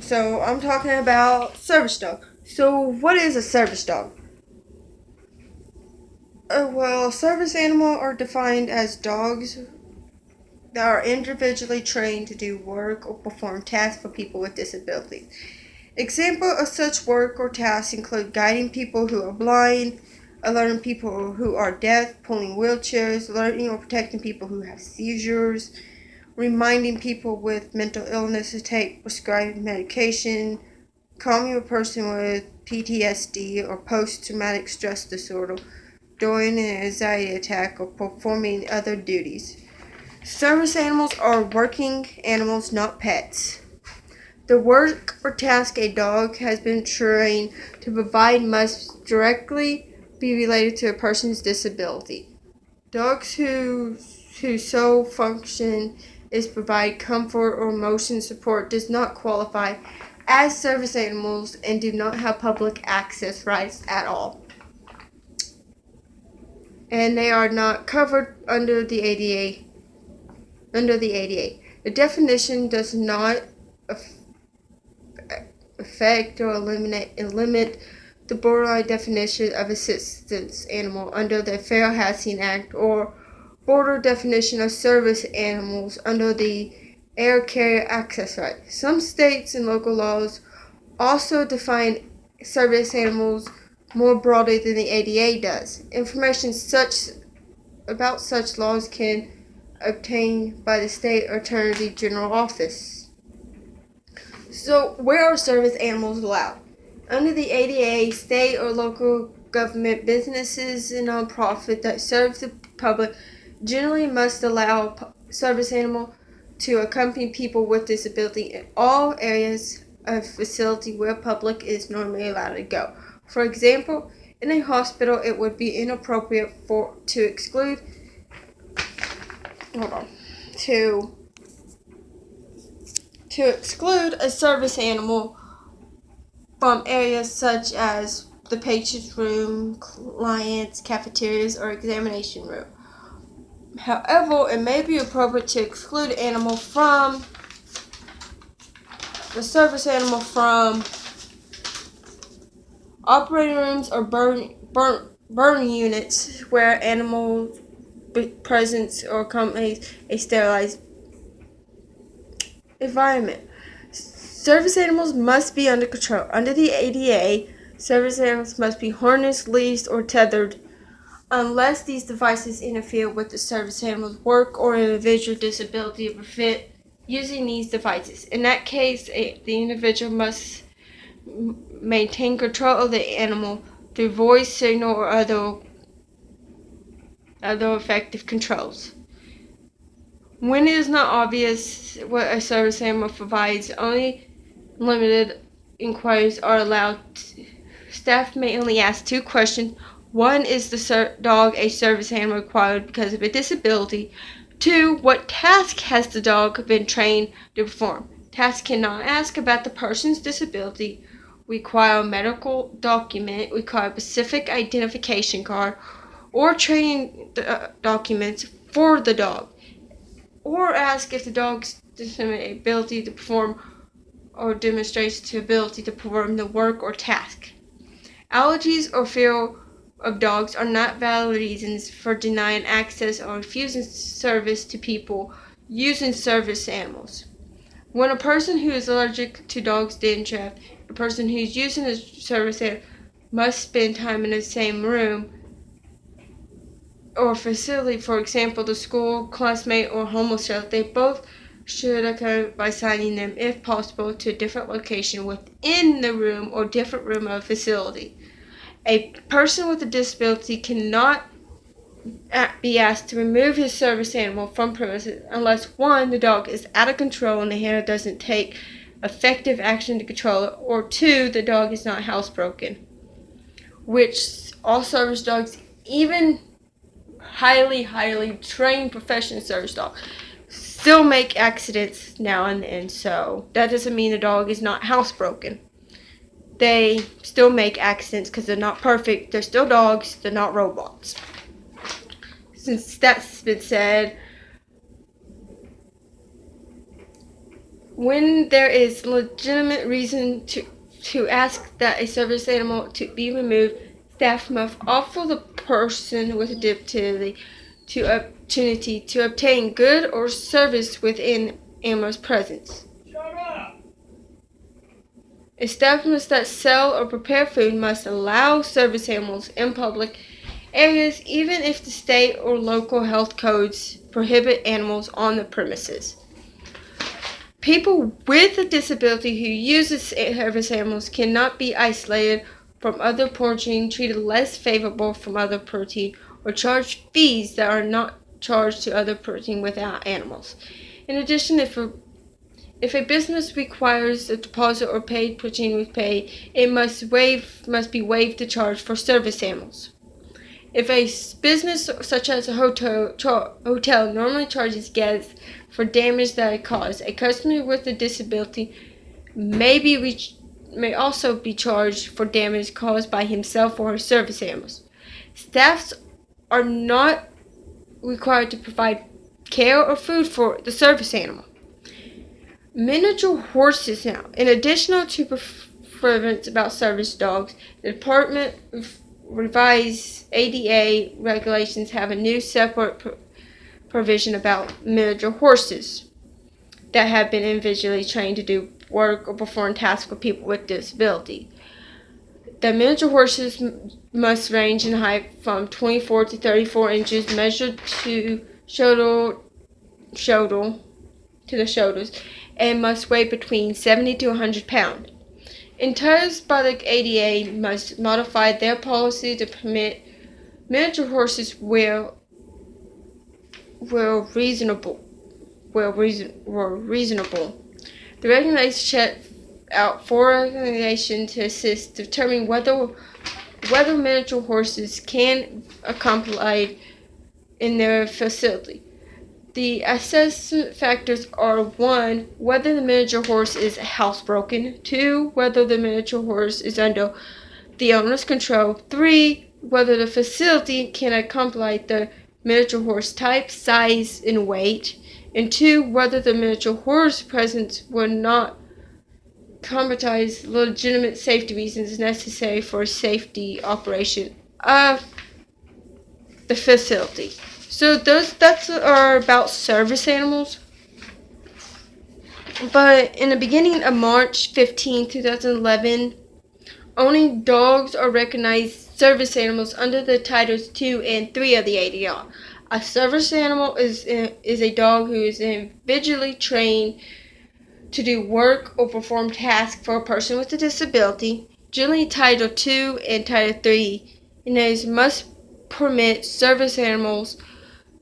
So I'm talking about service dog. So what is a service dog? Well, service animals are defined as dogs that are individually trained to do work or perform tasks for people with disabilities. Examples of such work or tasks include guiding people who are blind, alerting people who are deaf, pulling wheelchairs, alerting or protecting people who have seizures, reminding people with mental illness to take prescribed medication, calming a person with PTSD or post-traumatic stress disorder during an anxiety attack or performing other duties. Service animals are working animals, not pets. The work or task a dog has been trained to provide must directly be related to a person's disability. Dogs whose sole function is provide comfort or emotion support does not qualify as service animals and do not have public access rights at all. And they are not covered under the ADA. The definition does not affect or limit the borderline definition of assistance animal under the Fair Housing Act or border definition of service animals under the Air Carrier Access Right. Some states and local laws also define service animals more broadly than the ADA does. Information about such laws can obtained by the State Attorney General Office. So, where are service animals allowed? Under the ADA, state or local government businesses and nonprofit that serve the public generally must allow service animal to accompany people with disability in all areas of facility where public is normally allowed to go. For example, in a hospital, it would be inappropriate to exclude to exclude a service animal from areas such as the patient's room, clients, cafeterias, or examination room. However, it may be appropriate to exclude the service animal from operating rooms or burn units where animal presence or accompanies a sterilized environment. Service animals must be under control. Under the ADA, service animals must be harnessed, leashed, or tethered unless these devices interfere with the service animal's work or individual disability or prevent using these devices. In that case, the individual must maintain control of the animal through voice, signal, or other effective controls. When it is not obvious what a service animal provides, only limited inquiries are allowed. Staff may only ask 2 questions. 1, is the dog a service animal required because of a disability? 2, what task has the dog been trained to perform? Tasks cannot ask about the person's disability, require a medical document, require a specific identification card, or training documents for the dog, or ask if the dog's ability to perform or demonstrates the ability to perform the work or task. Allergies or fear of dogs are not valid reasons for denying access or refusing service to people using service animals. When a person who is allergic to dogs dandruff, a person who is using a service animal must spend time in the same room or facility, for example, the school, classmate, or homeless shelter. They both should account by assigning them, if possible, to a different location within the room or different room of facility. A person with a disability cannot be asked to remove his service animal from premises unless 1, the dog is out of control and the handler doesn't take effective action to control it, or 2, the dog is not housebroken, which all service dogs, even highly trained professional service dogs, still make accidents now and then. So that doesn't mean the dog is not housebroken. They still make accidents because they're not perfect. They're still dogs. They're not robots. Since that's been said, When there is legitimate reason to ask that a service animal to be removed, staff must offer the person with a disability to opportunity to obtain good or service within animal's presence. Establishments that sell or prepare food must allow service animals in public areas even if the state or local health codes prohibit animals on the premises. People with a disability who use service animals cannot be isolated from other protein, treated less favorable from other protein, or charged fees that are not charged to other protein without animals. In addition, if a business requires a deposit or paid protein with pay, it must be waived the charge for service animals. If a business such as a hotel normally charges guests for damage that it caused, a customer with a disability may also be charged for damage caused by himself or his service animals. Staffs are not required to provide care or food for the service animal. Miniature horses now. In addition to preference about service dogs, the department revised ADA regulations have a new separate provision about miniature horses that have been individually trained to do work or perform tasks for people with disability. The miniature horses must range in height from 24 to 34 inches, measured to the shoulders, and must weigh between 70 to 100 pounds. Entirely by the ADA must modify their policy to permit miniature horses were reasonable. The regulations set out 4 recommendations to assist determining whether miniature horses can accompany in their facility. The assessment factors are 1. Whether the miniature horse is housebroken. 2. Whether the miniature horse is under the owner's control. 3. Whether the facility can accommodate the miniature horse type, size, and weight. And 2. Whether the miniature horse presence will not compromise legitimate safety reasons necessary for safety operation of the facility. So that's about service animals. But in the beginning of March 15, 2011, only dogs are recognized service animals under the Titles 2 and 3 of the ADR. A service animal is a dog who is individually trained to do work or perform tasks for a person with a disability. Generally, Title 2 and Title 3 must permit service animals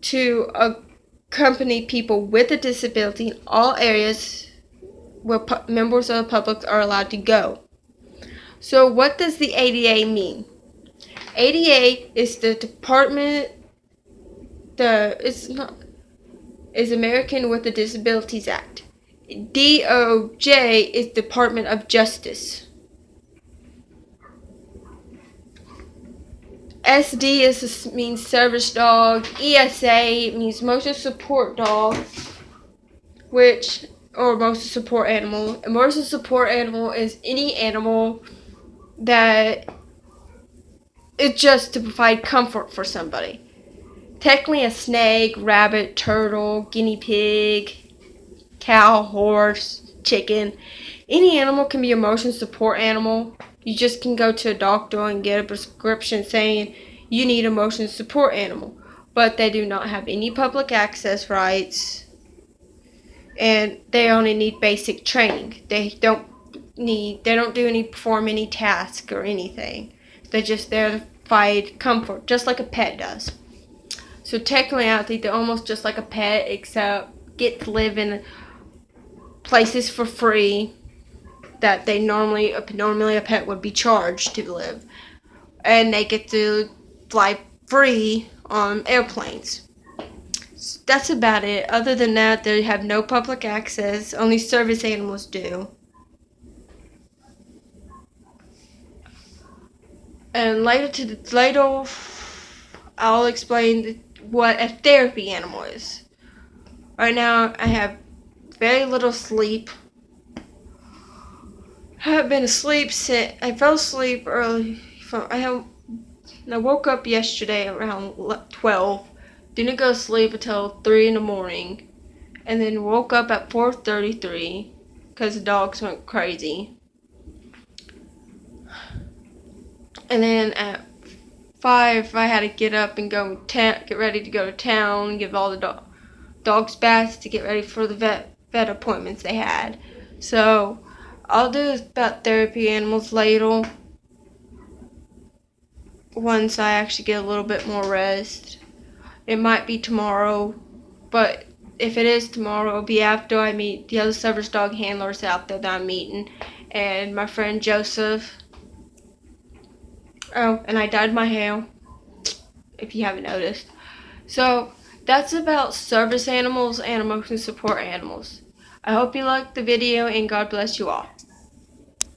to accompany people with a disability in all areas where members of the public are allowed to go. So what does the ADA mean? ADA is the department, is American with the Disabilities Act. DOJ is Department of Justice. SD means service dog. ESA means motion support dog, or motion support animal. A motion support animal is any animal that is just to provide comfort for somebody. Technically, a snake, rabbit, turtle, guinea pig, cow, horse, chicken. Any animal can be a motion support animal. You just can go to a doctor and get a prescription saying you need a motion support animal. But they do not have any public access rights, and they only need basic training. They don't perform any task or anything. They're just there to provide comfort, just like a pet does. So technically, I think they're almost just like a pet, except get to live in places for free that they normally a pet would be charged to live, and they get to fly free on airplanes. So that's about it. Other than that, they have no public access. Only service animals do. And later, I'll explain what a therapy animal is. Right now, I have very little sleep. have been asleep since I fell asleep early. I woke up yesterday around 12. Didn't go to sleep until 3 in the morning, and then woke up at 4:33 because the dogs went crazy. And then at 5, I had to get up and get ready to go to town, give all the dogs baths to get ready for the vet appointments they had. So I'll do about therapy animals later once I actually get a little bit more rest. It might be tomorrow, but if it is tomorrow, it'll be after I meet the other service dog handlers out there that I'm meeting, and my friend Joseph. Oh, and I dyed my hair, if you haven't noticed. So that's about service animals and emotional support animals. I hope you liked the video, and God bless you all.